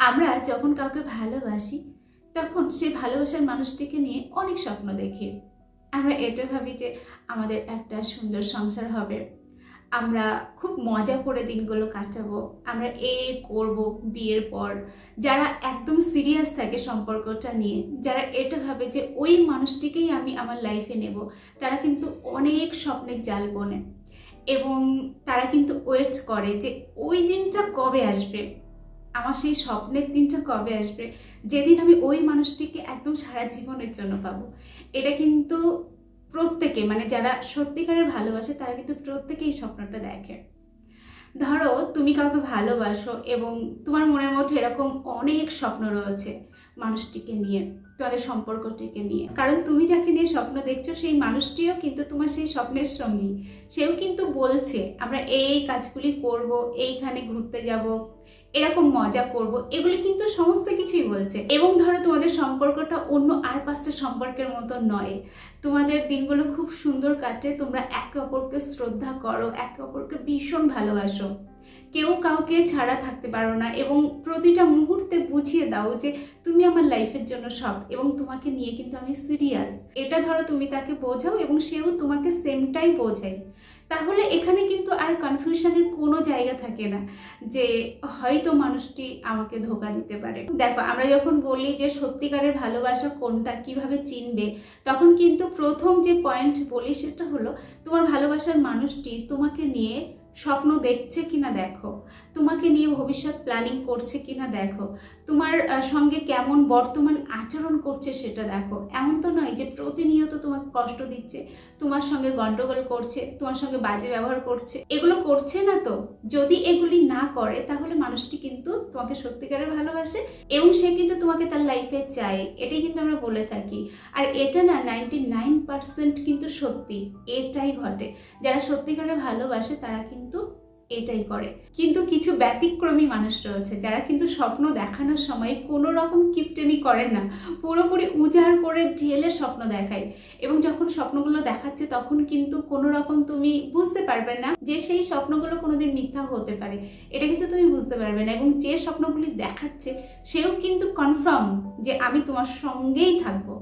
আমরা যখন কাউকে ভালোবাসি তখন সেই ভালোবাসার মানুষটিকে নিয়ে অনেক স্বপ্ন দেখি। আমরা এটা ভাবি যে আমাদের একটা সুন্দর সংসার হবে, আমরা খুব মজা করে দিনগুলো কাটাবো, আমরা করব বিয়ের পর। যারা একদম সিরিয়াস থাকে সম্পর্কটা নিয়ে, যারা এটা ভাবে যে ওই মানুষটিকেই আমি আমার লাইফে নেব, তারা কিন্তু অনেক স্বপ্নের জাল বোনে এবং তারা কিন্তু ওয়েট করে যে ওই দিনটা কবে আসবে, আমার সেই স্বপ্নের দিনটা কবে আসবে যেদিন আমি ওই মানুষটিকে একদম সারা জীবনের জন্য পাবো। এটা কিন্তু প্রত্যেকে, মানে যারা সত্যিকারের ভালোবাসে তারা কিন্তু প্রত্যেকে এই স্বপ্নটা দেখে। ধরো তুমি কাউকে ভালোবাসো এবং তোমার মনের মধ্যে এরকম অনেক স্বপ্ন রয়েছে মানুষটিকে নিয়ে, তোমাদের সম্পর্কটিকে নিয়ে, কারণ তুমি যাকে নিয়ে স্বপ্ন দেখছো সেই মানুষটিও কিন্তু তোমার সেই স্বপ্নের সঙ্গী। সেও কিন্তু বলছে আমরা এই কাজগুলি করব, এইখানে ঘুরতে যাব, এরকম মজা করব, এগুলি কিন্তু সমস্ত কিছুই বলছে। এবং ধরো তোমাদের সম্পর্কটা অন্য আর 5টা সম্পর্কের মতো নয়, তোমাদের দিনগুলো খুব সুন্দর কাটে, তোমরা একে অপরকে শ্রদ্ধা করো, একে অপরকে ভীষণ ভালোবাসো, কেউ কাউকে ছাড়া থাকতে পারো না এবং প্রতিটা মুহূর্তে বুঝিয়ে দাও যে তুমি আমার লাইফের জন্য সব এবং তোমাকে নিয়ে কিন্তু আমি সিরিয়াস। এটা ধরো তুমি তাকে বোঝাও এবং সেও তোমাকে সেমটাই বোঝায়, তাহলে এখানে কিন্তু আর কনফিউশনের কোনো জায়গা থাকে না যে হয়তো মানুষটি আমাকে ধোঁকা দিতে পারে। দেখো, আমরা যখন বলি যে সত্যিকারের ভালোবাসা কোনটা, কিভাবে চিনবে, তখন কিন্তু প্রথম যে পয়েন্ট বলি সেটা হলো তোমার ভালোবাসার মানুষটি তোমাকে নিয়ে স্বপ্ন দেখছে কিনা দেখো, তোমাকে নিয়ে ভবিষ্যৎ প্ল্যানিং করছে কিনা দেখো, তোমার সঙ্গে কেমন বর্তমান আচরণ করছে সেটা দেখো। এমন তো নয় যে প্রতিনিয়ত তোমাকে কষ্ট দিচ্ছে, তোমার সঙ্গে গন্ডগোল করছে, তোমার সঙ্গে বাজে ব্যবহার করছে, এগুলো করছে না তো? যদি এগুলি না করে তাহলে মানুষটি কিন্তু তোমাকে সত্যিকারের ভালোবাসে এবং সে কিন্তু তোমাকে তার লাইফে চায়, এটাই কিন্তু আমরা বলে থাকি। আর এটা না 99% কিন্তু সত্যি, এটাই ঘটে। যারা সত্যিকারের ভালোবাসে তারা কিন্তু এটাই করে। কিন্তু কিছু ব্যতিক্রমী মানুষ রয়েছে যারা কিন্তু স্বপ্ন দেখানোর সময় কোনো রকম কিপটেমি করে না, পুরোপুরি উজাড় করে ঢেলে স্বপ্ন দেখায় এবং যখন স্বপ্নগুলো দেখাচ্ছে তখন কিন্তু কোনো রকম তুমি বুঝতে পারবে না যে সেই স্বপ্নগুলো কোনোদিন মিথ্যা হতে পারে, এটা কিন্তু তুমি বুঝতে পারবে না। এবং যে স্বপ্নগুলি দেখাচ্ছে সেও কিন্তু কনফার্ম যে আমি তোমার সঙ্গেই থাকবো,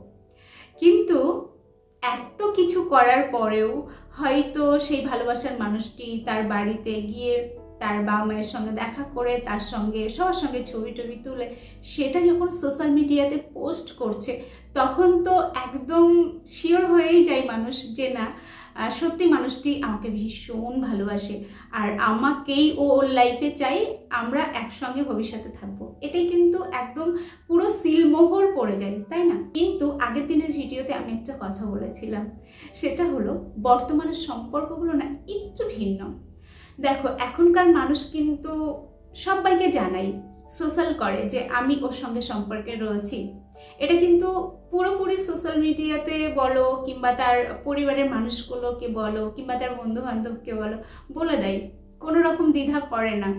কিন্তু এত কিছু করার পরেও হয়তো সেই ভালোবাসার মানুষটি তার বাড়িতে গিয়ে তার বাবা মায়ের সঙ্গে দেখা করে, তার সঙ্গে সবার সঙ্গে ছবি টবি তুলে সেটা যখন সোশ্যাল মিডিয়াতে পোস্ট করছে, তখন তো একদম শিওর হয়েই যায় মানুষ যে না, সত্যি মানুষটি আমাকে ভীষণ ভালোবাসে আর আমাকেই ওর লাইফে চাই, আমরা একসঙ্গে ভবিষ্যতে থাকবো। এটাই কিন্তু একদম পুরো সিলমোহর পড়ে যায়, তাই না? কিন্তু আগের দিনের ভিডিওতে আমি একটা কথা বলেছিলাম, সেটা হলো বর্তমানের সম্পর্কগুলো না একটু ভিন্ন। দেখো, এখনকার মানুষ কিন্তু সবাইকে জানাই, সোশ্যাল করে যে আমি ওর সঙ্গে সম্পর্কে রয়েছি। এটা কিন্তু পুরোপুরি সোশ্যাল মিডিয়াতে বলো কিংবা তার পরিবারের মানুষগুলোকে বলো কিংবা তার বন্ধু বান্ধবকে বলে দেয়, কোনো রকম দ্বিধা করে না।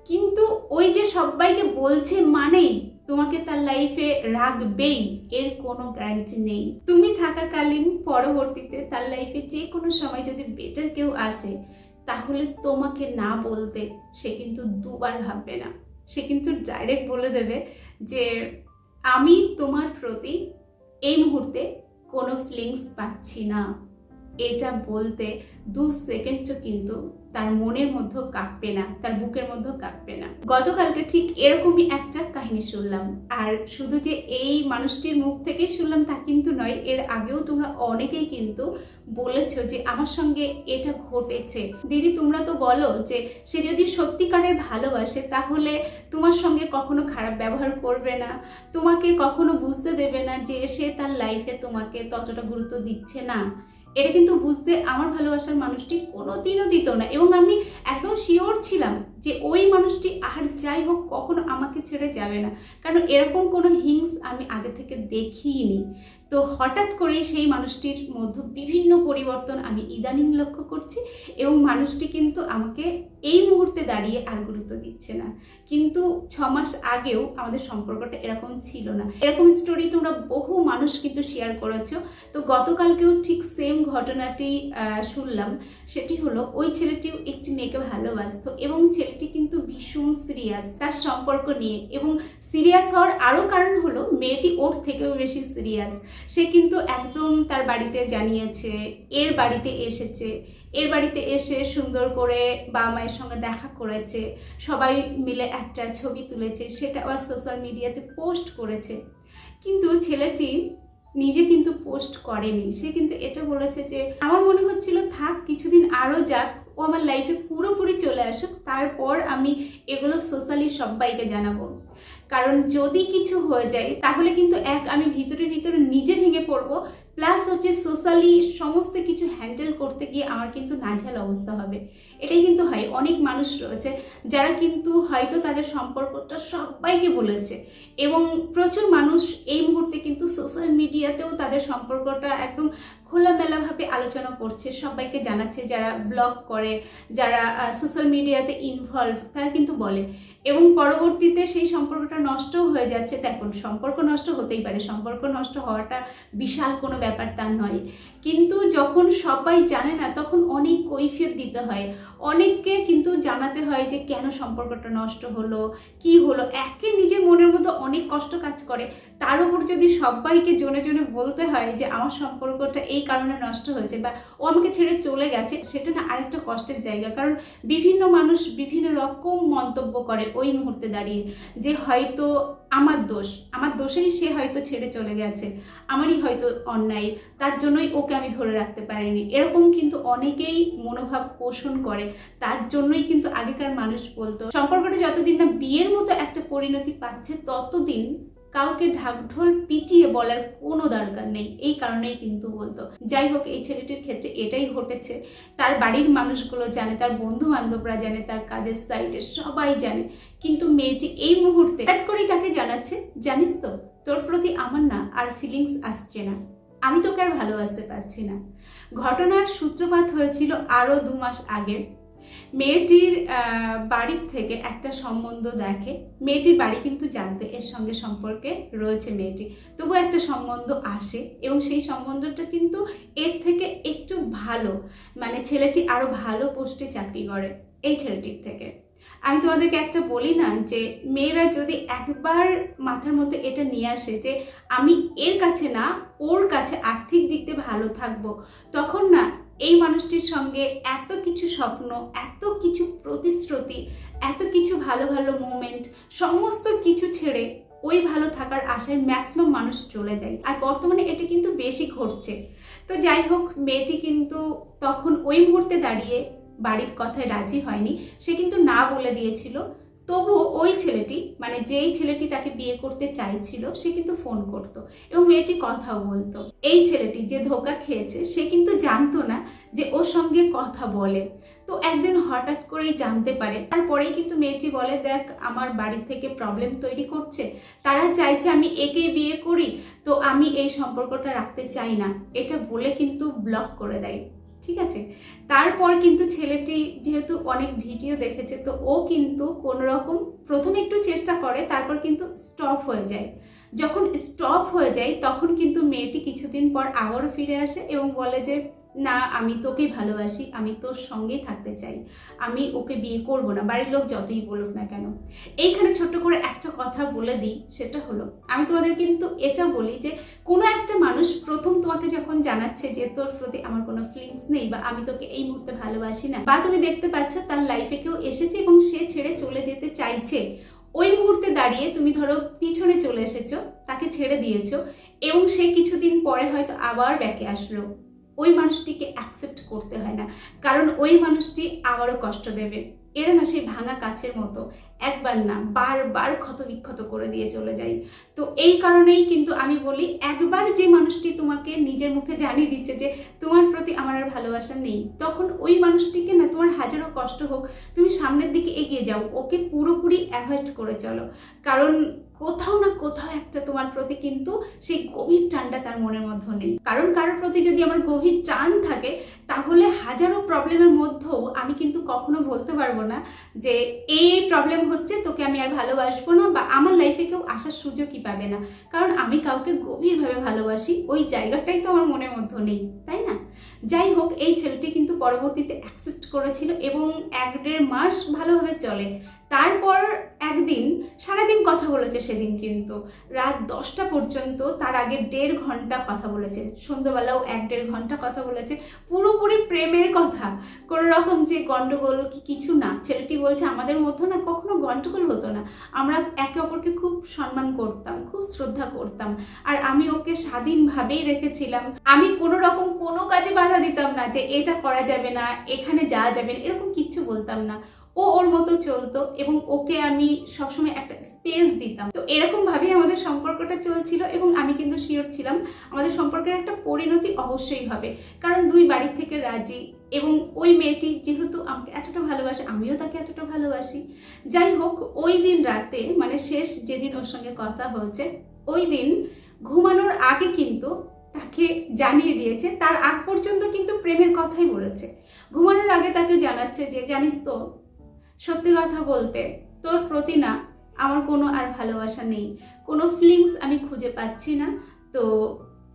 কিন্তু ওই যে সবাইকে বলছে মানেই তোমাকে তার লাইফে রাখবেই, এর কোনো গ্যারান্টি নেই। তুমি থাকাকালীন পরবর্তীতে তার লাইফে যে কোনো সময় যদি বেটার কেউ আসে, তাহলে তোমাকে না বলতে সে কিন্তু দুবার ভাববে না, সে কিন্তু ডাইরেক্ট বলে দেবে যে আমি তোমার প্রতি এই মুহূর্তে কোনো ফিলিংস পাচ্ছি না। এটা বলতে 2 সেকেন্ডও কিন্তু তার মনের মধ্যে কাঁপবে না, তার বুকের মধ্যে কাঁপবে না। গতকালকে ঠিক এরকমই একটা কাহিনী শুনলাম, আর শুধু যে এই মানুষটির মুখ থেকেই শুনলাম তা কিন্তু নয়, এর আগেও তোমরা অনেকেই কিন্তু বলেছো যে আমার সঙ্গে এটা ঘটেছে। দিদি, তোমরা তো বলো যে সে যদি সত্যিকারের ভালোবাসে তাহলে তোমার সঙ্গে কখনো খারাপ ব্যবহার করবে না, তোমাকে কখনো বুঝতে দেবে না যে সে তার লাইফে তোমাকে ততটা গুরুত্ব দিচ্ছে না। এটা কিন্তু বুঝতে আমার ভালোবাসার মানুষটি কোনোদিনও দিত না এবং আমি একদম শিওর ছিলাম যে ওই মানুষটি আর যাই হোক কখনো আমাকে ছেড়ে যাবে না, কারণ এরকম কোনো হিংস আমি আগে থেকে দেখিনি। তো হঠাৎ করেই সেই মানুষটির মধ্যে বিভিন্ন পরিবর্তন আমি ইদানিং লক্ষ্য করছি, এবং মানুষটি কিন্তু আমাকে এই মুহূর্তে দাঁড়িয়ে আর গুরুত্ব দিচ্ছে না। কিন্তু 6 মাস আগেও আমাদের সম্পর্কটা এরকম ছিল না। এরকম স্টোরি তোমরা বহু মানুষ কিন্তু শেয়ার করেছো। তো গতকালকেও ঠিক সেম ঘটনাটি শুনলাম। সেটি হলো ওই ছেলেটিও একটি মেয়েকে ভালোবাসতো, এবং ছেলেটি কিন্তু ভীষণ সিরিয়াস তার সম্পর্ক নিয়ে, এবং সিরিয়াস হওয়ার আরও কারণ হলো মেয়েটি ওর থেকেও বেশি সিরিয়াস। সে কিন্তু একদম তার বাড়িতে জানিয়েছে, এর বাড়িতে এসেছে, এর বাড়িতে এসে সুন্দর করে বাবা মায়ের সঙ্গে দেখা করেছে, সবাই মিলে একটা ছবি তুলেছে, সেটা আবার সোশ্যাল মিডিয়াতে পোস্ট করেছে। কিন্তু ছেলেটি নিজে কিন্তু পোস্ট করেনি। সে কিন্তু এটা বলেছে যে আমার মনে হচ্ছিল থাক কিছুদিন আরও যাক, ও আমার লাইফে পুরোপুরি চলে আসুক, তারপর আমি এগুলো সোশ্যালি সবাইকে জানাবো। কারণ যদি কিছু হয়ে যায় তাহলে কিন্তু আমি ভিতরে ভিতরে নিজে ভেঙে পড়বো, প্লাস হচ্ছে সোশ্যালি সমস্ত কিছু হ্যান্ডেল করতে গিয়ে আমার কিন্তু নাজেহাল অবস্থা হবে। এটাই কিন্তু হয়। অনেক মানুষ রয়েছে যারা কিন্তু হয়তো তাদের সম্পর্কটা সবাইকে বলেছে, এবং প্রচুর মানুষ এই মুহূর্তে কিন্তু সোশ্যাল মিডিয়াতেও তাদের সম্পর্কটা একদম খোলামেলাভাবে আলোচনা করছে, সবাইকে জানাচ্ছে। যারা ব্লগ করে, যারা সোশ্যাল মিডিয়াতে ইনভলভ, তারা কিন্তু বলে, এবং পরবর্তীতে সেই সম্পর্কটা নষ্টও হয়ে যাচ্ছে। দেখুন, সম্পর্ক নষ্ট হতেই পারে, সম্পর্ক নষ্ট হওয়াটা বিশাল কোনো ব্যাপার তা নয়, কিন্তু যখন সবাই জানে না তখন অনেক কৈফিয়ত দিতে হয়, অনেককে কিন্তু জানাতে হয় যে কেন সম্পর্কটা নষ্ট হলো, কি হলো। একে নিজের মনের মধ্যে অনেক কষ্ট কাজ করে, তার উপর যদি সবাইকে জনে জনে বলতে হয় যে আমার সম্পর্কটা এই কারণে নষ্ট হয়েছে বা ও আমাকে ছেড়ে চলে গেছে, সেটা না আরেকটা কষ্টের জায়গা। কারণ বিভিন্ন মানুষ বিভিন্ন রকম মন্তব্য করে ওই মুহূর্তে দাঁড়িয়ে, যে হয়তো আমার দোষেই সে হয়তো ছেড়ে চলে গেছে, আমারই হয়তো অন্যায়, তার জন্যই ওকে আমি ধরে রাখতে পারিনি। এরকম কিন্তু অনেকেই মনোভাব পোষণ করে। তার জন্যই কিন্তু আগেকার মানুষ বলতো সম্পর্কটা যতদিন না বিয়ের মতো একটা পরিণতি পাচ্ছে ততদিন কাউকে ঢাকঢোল পিটিয়ে বলার কোনো দরকার নেই। এই কারণেই কিন্তু বলতো। যাই হোক, এই ছেলেটির ক্ষেত্রে এটাই ঘটেছে। তার বাড়ির মানুষগুলো জানে, তার বন্ধু বান্ধবরা জানে, তার কাজের সাইটে সবাই জানে, কিন্তু মেয়েটি এই মুহূর্তে হঠাৎ করেই তাকে জানাচ্ছে, জানিস তো তোর প্রতি আমার না আর ফিলিংস আসছে না, আমি তোকে আর ভালোবাসতে পারছি না। ঘটনার সূত্রপাত হয়েছিল আরও 2 মাস আগে। মেয়েটির বাড়ির থেকে একটা সম্বন্ধ দেখে। মেয়েটির বাড়ি কিন্তু জানতো এর সঙ্গে সম্পর্কে রয়েছে মেয়েটি, তবু একটা সম্বন্ধ আসে, এবং সেই সম্বন্ধটা কিন্তু এর থেকে একটু ভালো, মানে ছেলেটি আরো ভালো পোস্টে চাকরি করে এই ছেলেটির থেকে। আমি তোমাদেরকে একটা বলি না, যে মেয়েরা যদি একবার মাথার মধ্যে এটা নিয়ে আসে যে আমি এর কাছে না ওর কাছে আর্থিক দিক দিয়ে ভালো থাকবো, তখন না এই মানুষটির সঙ্গে এত কিছু স্বপ্ন, এত কিছু প্রতিশ্রুতি, এত কিছু ভালো ভালো মোমেন্ট, সমস্ত কিছু ছেড়ে ওই ভালো থাকার আশায় ম্যাক্সিমাম মানুষ চলে যায়। আর বর্তমানে এটা কিন্তু বেশি ঘটছে। তো যাই হোক, মেয়েটি কিন্তু তখন ওই মুহূর্তে দাঁড়িয়ে বাড়ির কথায় রাজি হয়নি, সে কিন্তু না বলে দিয়েছিল। তবুও ওই ছেলেটি, মানে যেই ছেলেটি তাকে বিয়ে করতে চাইছিল, সে কিন্তু ফোন করত এবং মেয়েটি কথাও বলতো। এই ছেলেটি যে ধোঁকা খেয়েছে, সে কিন্তু জানতো না যে ওর সঙ্গে কথা বলে। তো একদিন হঠাৎ করেই জানতে পারে। তারপরেই কিন্তু মেয়েটি বলে, দেখ আমার বাড়ি থেকে প্রবলেম তৈরি করছে, তারা চাইছে আমি একেই বিয়ে করি, তো আমি এই সম্পর্কটা রাখতে চাই না, এটা বলে কিন্তু ব্লক করে দেয়। ঠিক আছে, তারপর কিন্তু ছেলেটি যেহেতু অনেক ভিডিও দেখেছে, তো ও কিন্তু কোনো রকম প্রথমে একটু চেষ্টা করে, তারপর কিন্তু স্টপ হয়ে যায়। যখন স্টপ হয়ে যায় তখন কিন্তু মেয়েটি কিছুদিন পর আবারও ফিরে আসে এবং বলে যে না, আমি তোকেই ভালোবাসি, আমি তোর সঙ্গেই থাকতে চাই, আমি ওকে বিয়ে করব না, বাড়ির লোক যতই বলুক না কেন। এইখানে ছোট্ট করে একটা কথা বলে দিই, সেটা হলো আমি তোমাদের কিন্তু এটা বলি যে কোনো একটা মানুষ প্রথম তোমাকে যখন জানাচ্ছে যে তোর প্রতি আমার কোনো ফিলিংস নেই, বা আমি তোকে এই মুহূর্তে ভালোবাসি না, বা তুমি দেখতে পাচ্ছ তার লাইফে কেউ এসেছে এবং সে ছেড়ে চলে যেতে চাইছে, ওই মুহূর্তে দাঁড়িয়ে তুমি ধরো পিছনে চলে এসেছো, তাকে ছেড়ে দিয়েছো, এবং সে কিছুদিন পরে হয়তো আবার ব্যাকে আসলো, ওই মানুষটিকে অ্যাকসেপ্ট করতে হয় না, কারণ ওই মানুষটি আবারও কষ্ট দেবে। এরা না সেই ভাঙা কাচের মতো, একবার না বারবার ক্ষত বিক্ষত করে দিয়ে চলে যায়। তো এই কারণেই কিন্তু আমি বলি, একবার যে মানুষটি তোমাকে নিজের মুখে জানিয়ে দিচ্ছে যে তোমার প্রতি আমার আর ভালোবাসা নেই, তখন ওই মানুষটিকে না, তোমার হাজারো কষ্ট হোক, তুমি সামনের দিকে এগিয়ে যাও, ওকে পুরোপুরি অ্যাভয়েড করে চলো। কারণ কোথাও না কোথাও একটা তোমার প্রতি কিন্তু সেই গভীর টানটা তার মনের মধ্যে নেই। কারণ কারোর প্রতি যদি আমার গভীর টান থাকে, তাহলে হাজারো প্রবলেমের মধ্যেও আমি কিন্তু কখনো বলতে পারবো না যে এই প্রবলেম হচ্ছে, তোকে আমি আর ভালোবাসবো না, বা আমার লাইফে কেউ আসার সুযোগই পাবে না। কারণ আমি কাউকে গভীরভাবে ভালোবাসি, ওই জায়গাটাই তো আমার মনের মধ্যে নেই, তাই না? যাই হোক, এই ছেলেটি কিন্তু পরবর্তীতে অ্যাকসেপ্ট করেছিল এবং 1-1.5 মাস ভালোভাবে চলে। তারপর একদিন সারাদিন কথা বলেছে, সেদিন কিন্তু রাত 10টা পর্যন্ত, তার আগে 1.5 ঘন্টা কথা বলেছে, সন্ধ্যাবেলাও 1-1.5 ঘন্টা কথা বলেছে, পুরোপুরি প্রেমের কথা, কোনো রকম যে গন্ডগোল কি কিছু না। ছেলেটি বলছে আমাদের মধ্যে না কখনো গন্ডগোল হতো না, আমরা একে অপরকে খুব সম্মান করতাম, খুব শ্রদ্ধা করতাম, আর আমি ওকে স্বাধীনভাবেই রেখেছিলাম। আমি কোনো রকম কোনো কাজে বাধা দিতাম না যে এটা করা যাবে না, এখানে যাওয়া যাবে না, এরকম কিচ্ছু বলতাম না। ও ওর মতো চলতো এবং ওকে আমি সবসময় একটা স্পেস দিতাম। তো এরকম ভাবেই আমাদের সম্পর্কটা চলছিল এবং আমি কিন্তু শিওর ছিলাম আমাদের সম্পর্কের একটা পরিণতি অবশ্যই হবে, কারণ দুই বাড়ির থেকে রাজি, এবং ওই মেয়েটি যেহেতু আমাকে এতটা ভালোবাসে, আমিও তাকে এতটা ভালোবাসি। যাই হোক, ওই দিন রাতে, মানে শেষ যেদিন ওর সঙ্গে কথা হয়েছে, ওই দিন ঘুমানোর আগে কিন্তু তাকে জানিয়ে দিয়েছে, তার আগ পর্যন্ত কিন্তু প্রেমের কথাই বলেছে। ঘুমানোর আগে তাকে জানাচ্ছে যে জানিস তো, সত্যি কথা বলতে তোর প্রতি না আমার কোনো আর ভালোবাসা নেই, কোনো ফিলিংস আমি খুঁজে পাচ্ছি না। তো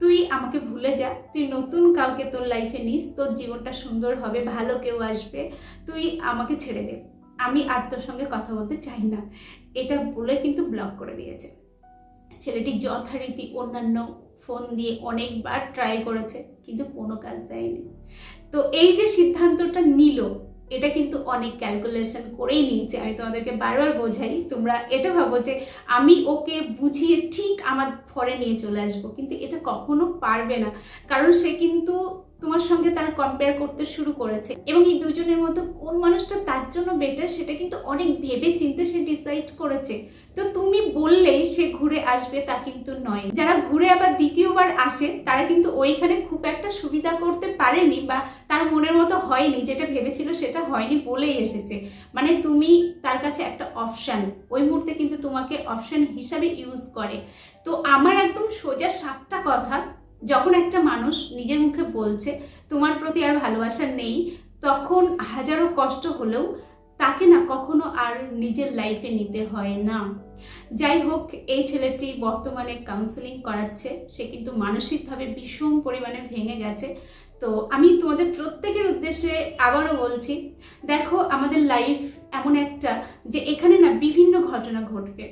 তুই আমাকে ভুলে যা, তুই নতুন কাউকে তোর লাইফে নিস, তোর জীবনটা সুন্দর হবে, ভালো কেউ আসবে, তুই আমাকে ছেড়ে দে, আমি আর তোর সঙ্গে কথা বলতে চাই না। এটা বলে কিন্তু ব্লক করে দিয়েছে। ছেলেটি যথারীতি অন্যান্য ফোন দিয়ে অনেকবার ট্রাই করেছে, কিন্তু কোনো কাজ দেয়নি। তো এই যে সিদ্ধান্তটা নিল, এটা কিন্তু অনেক ক্যালকুলেশন করেই নিয়েছে। আমি তোমাদেরকে বারবার বোঝাই, তোমরা এটা ভাবো যে আমি ওকে বুঝিয়ে ঠিক আমার ফরে নিয়ে চলে আসবো, কিন্তু এটা কখনো পারবে না। কারণ সে কিন্তু তোমার সঙ্গে তার কম্পেয়ার করতে শুরু করেছে, এবং এই দুজনের মধ্যে কোন মানুষটা তার জন্য বেটার সেটা কিন্তু অনেক ভেবে চিন্তে সে ডিসাইড করেছে। তো তুমি বললেই সে ঘুরে আসবে তা কিন্তু নয়। যারা ঘুরে আবার দ্বিতীয়বার আসে তারা কিন্তু ওইখানে খুব একটা সুবিধা করতে পারেনি, বা তার মনের মতো হয়নি, যেটা ভেবেছিল সেটা হয়নি বলেই এসেছে। মানে তুমি তার কাছে একটা অপশান, ওই মুহূর্তে কিন্তু তোমাকে অপশান হিসাবে ইউজ করে। তো আমার একদম সোজা 7টা কথা, যখন একটা মানুষ নিজের মুখে বলছে তোমার প্রতি আর ভালোবাসা নেই, তখন হাজারো কষ্ট হলেও তাকে না কখনো আর নিজের লাইফে নিতে হয় না। যাই হোক, এই ছেলেটি বর্তমানে কাউন্সেলিং করাচ্ছে, সে কিন্তু মানসিকভাবে ভীষণ পরিমাণে ভেঙে গেছে। তো আমি তোমাদের প্রত্যেকের উদ্দেশ্যে আবারও বলছি, দেখো আমাদের লাইফ এমন একটা যে এখানে না বিভিন্ন ঘটনা ঘটবে,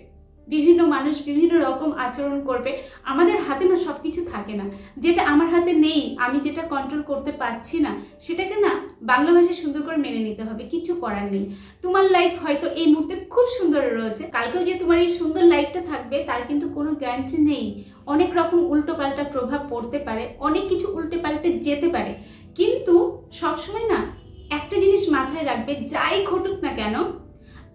বিভিন্ন মানুষ বিভিন্ন রকম আচরণ করবে, আমাদের হাতে না সব কিছু থাকে না। যেটা আমার হাতে নেই, আমি যেটা কন্ট্রোল করতে পারছি না, সেটাকে না বাংলা ভাষায় সুন্দর করে মেনে নিতে হবে, কিছু করার নেই। তোমার লাইফ হয়তো এই মুহূর্তে খুব সুন্দর রয়েছে, কালকেও যে তোমার এই সুন্দর লাইফটা থাকবে তার কিন্তু কোনো গ্যারান্টি নেই। অনেক রকম উল্টো পাল্টা প্রভাব পড়তে পারে, অনেক কিছু উল্টে পাল্টে যেতে পারে, কিন্তু সবসময় না একটা জিনিস মাথায় রাখবে, যাই ঘটুক না কেন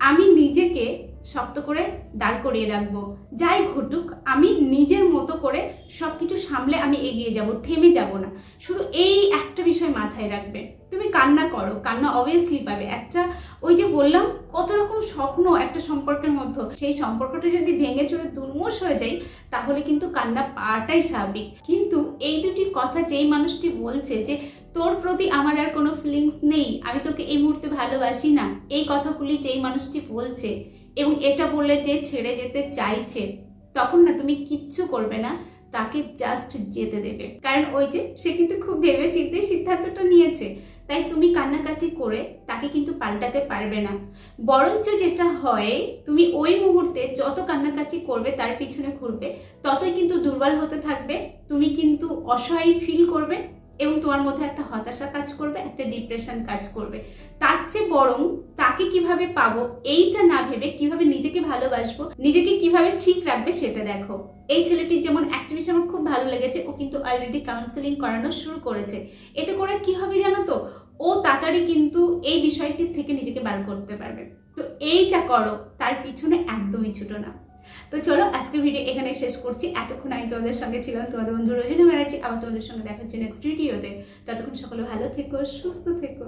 আমি নিজেকে শক্ত করে দাঁড় করিয়ে রাখবো। যাই ঘটুক আমি নিজের মতো করে সব কিছু সামলে আমি এগিয়ে যাব, থেমে যাব না। শুধু এই একটা বিষয় মাথায় রাখবে, তুমি কান্না করো, কান্না অবভিয়াসলি পাবে। একটা ওই যে বললাম কত রকম স্বপ্ন একটা সম্পর্কের মধ্যে, সেই সম্পর্কটা যদি ভেঙে চুরে দুর্মূষ হয়ে যায় তাহলে কিন্তু কান্না পাওয়াটাই স্বাভাবিক। কিন্তু এই দুটি কথা যেই মানুষটি বলছে যে তোর প্রতি আমার আর কোনো ফিলিংস নেই, আমি তোকে এই মুহূর্তে ভালোবাসি না, এই কথাগুলি যেই মানুষটি বলছে এবং এটা বললে যে ছেড়ে যেতে চাইছে, তখন না তুমি কিচ্ছু করবে না, তাকে জাস্ট যেতে দেবে। কারণ ওই যে সে কিন্তু খুব ভেবে চিন্তে সিদ্ধান্তটা নিয়েছে, তাই তুমি কান্নাকাটি করে তাকে কিন্তু পাল্টাতে পারবে না। বরঞ্চ যেটা হয়, তুমি ওই মুহূর্তে যত কান্নাকাটি করবে তার পিছনে ঘুরবে, ততই কিন্তু দুর্বল হতে থাকবে, তুমি কিন্তু অসহায় ফিল করবে এবং তোমার মধ্যে একটা হতাশা কাজ করবে, একটা ডিপ্রেশন কাজ করবে। তার চেয়ে বরং তাকে কিভাবে পাবো এইটা না ভেবে কিভাবে নিজেকে ভালোবাসবো, নিজেকে কিভাবে ঠিক রাখবে সেটা দেখো। এই ছেলেটির যেমন একটা বিষয় আমার খুব ভালো লেগেছে, ও কিন্তু অলরেডি কাউন্সেলিং করানো শুরু করেছে। এতে করে কি হবে জানো তো, ও তাড়াতাড়ি কিন্তু এই বিষয়টির থেকে নিজেকে বার করতে পারবে। তো এইটা করো, তার পিছনে একদমই ছুটো না। তো চলো আজকের ভিডিও এখানে শেষ করছি। এতক্ষণ আমি তোমাদের সঙ্গে ছিলাম তোমাদের বন্ধু রজনী ব্যানার্জি। আবার তোমাদের সঙ্গে দেখা হচ্ছে নেক্সট ভিডিওতে। ততক্ষণ সকলে ভালো থেকো, সুস্থ থেকো।